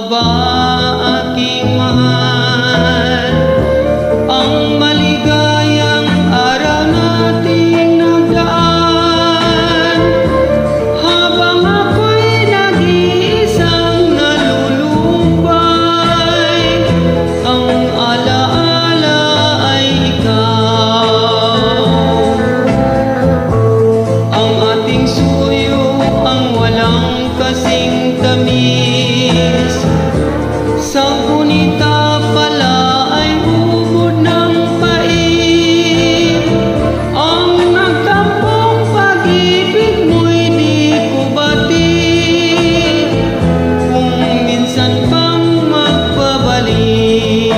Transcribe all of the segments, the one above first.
ba, aking mahal, ang maligayang araw nating nagdaan? Habang ako'y nag-iisang nalulumbay, ang alaala ay ikaw. Ang ating suyo, ang walang kasing tamis, sa gunita pala ay ubod ng pait. Ang nagtampong pag-ibig mo'y di ko batid, kung minsan pang magpabalik.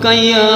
Kaya